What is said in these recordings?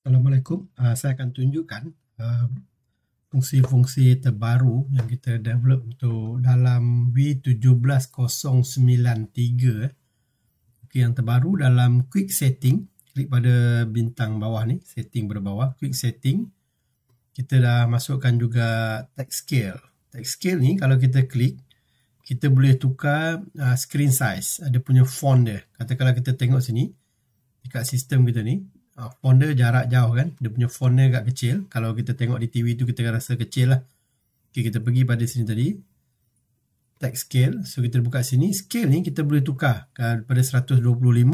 Assalamualaikum. Saya akan tunjukkan fungsi-fungsi terbaru yang kita develop untuk dalam V17093. Okey, yang terbaru dalam quick setting, klik pada bintang bawah ni, setting pada bawah, quick setting. Kita dah masukkan juga text scale. Text scale ni kalau kita klik, kita boleh tukar screen size, ada punya font dia. Katakanlah kita tengok sini dekat sistem kita ni, font dia jarak jauh kan, dia punya font dia agak kecil. Kalau kita tengok di TV tu kita rasa kecil lah. Okay, kita pergi pada sini tadi, text scale. So kita buka sini, scale ni kita boleh tukar pada 125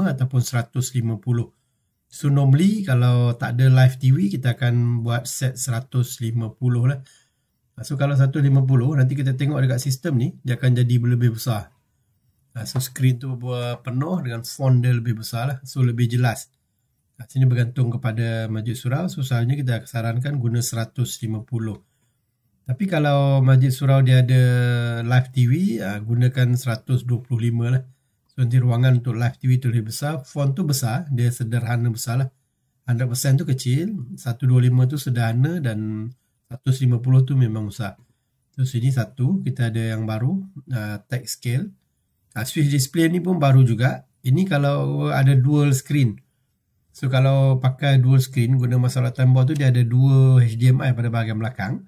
ataupun 150. So normally kalau tak ada live TV, kita akan buat set 150 lah. So kalau 150, nanti kita tengok dekat sistem ni, dia akan jadi lebih besar. So screen tu penuh dengan font dia lebih besar lah. So lebih jelas. Sini bergantung kepada Masjid Surau. So selalunya kita sarankan guna 150. Tapi kalau Masjid Surau dia ada live TV, gunakan 125 lah. So nanti ruangan untuk live TV tu lebih besar. Font tu besar, dia sederhana besar lah. 100% tu kecil, 125 tu sederhana dan 150 tu memang besar. So sini satu, kita ada yang baru, text scale. Switch display ni pun baru juga. Ini kalau ada dual screen. So kalau pakai dual screen guna masalah tambah tu, dia ada dua HDMI pada bahagian belakang.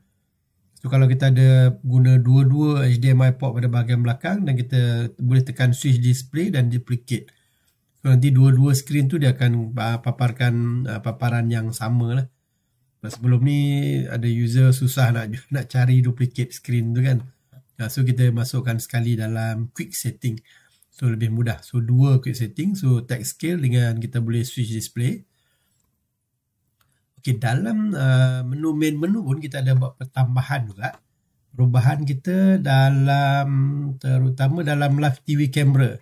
So kalau kita ada guna dua-dua HDMI port pada bahagian belakang, dan kita boleh tekan switch display dan duplicate. So nanti dua-dua screen tu dia akan paparkan paparan yang sama lah. Sebelum ni ada user susah nak cari duplicate screen tu kan. So kita masukkan sekali dalam quick setting. So lebih mudah. So dua quick setting. So text scale dengan kita boleh switch display. Okey, dalam main menu pun kita ada buat pertambahan juga. Perubahan kita dalam, terutama dalam live TV camera.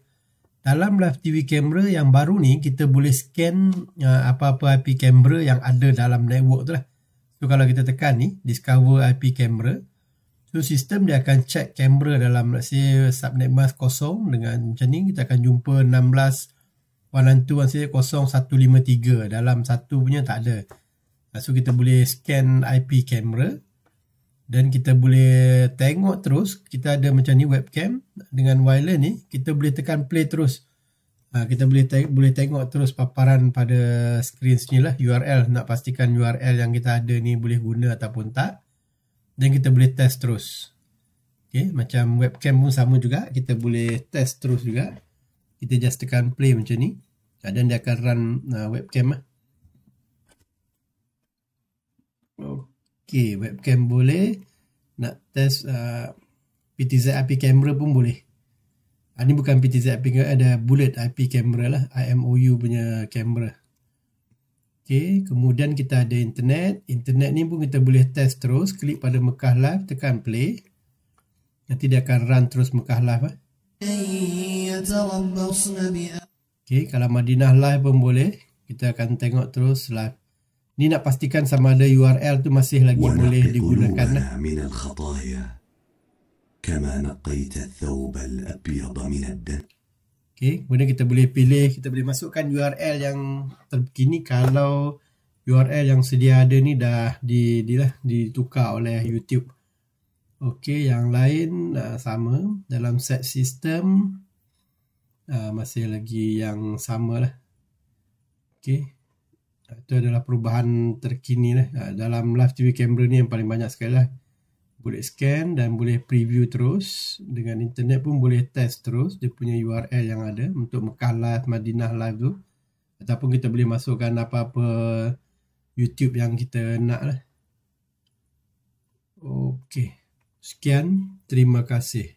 Dalam live TV camera yang baru ni, kita boleh scan apa-apa IP camera yang ada dalam network tu lah. So kalau kita tekan ni, discover IP camera. So sistem dia akan check kamera dalam, let's say subnet mask kosong dengan macam ni, kita akan jumpa 16.192.0153. Dalam satu punya tak ada. So kita boleh scan IP kamera dan kita boleh tengok terus. Kita ada macam ni webcam dengan wireless ni, kita boleh tekan play terus. Kita boleh tengok terus paparan pada screen sini lah, URL. Nak pastikan URL yang kita ada ni boleh guna ataupun tak. Dan kita boleh test terus. Okay, macam webcam pun sama juga. Kita boleh test terus juga. Kita just tekan play macam ni. Dan dia akan run webcam lah. Okay, webcam boleh. Nak test PTZ IP camera pun boleh. Ini bukan PTZ IP camera, ada bullet IP camera lah. IMOU punya kamera. Okay, kemudian kita ada internet. Internet ni pun kita boleh test terus. Klik pada Mekah Live, tekan play. Nanti dia akan run terus Mekah Live. Okay, kalau Madinah Live pun boleh. Kita akan tengok terus live. Ni nak pastikan sama ada URL tu masih lagi boleh digunakan. Okay, kemudian kita boleh pilih, kita boleh masukkan URL yang terkini kalau URL yang sedia ada ni dah ditukar oleh YouTube. Okay, yang lain sama dalam set system, masih lagi yang sama lah. Okay, itu adalah perubahan terkini lah. Dalam live TV camera ni yang paling banyak sekali lah. Boleh scan dan boleh preview terus. Dengan internet pun boleh test terus dia punya URL yang ada untuk Mekah Live, Madinah Live tu. Ataupun kita boleh masukkan apa-apa YouTube yang kita nak lah. Okey, sekian, terima kasih.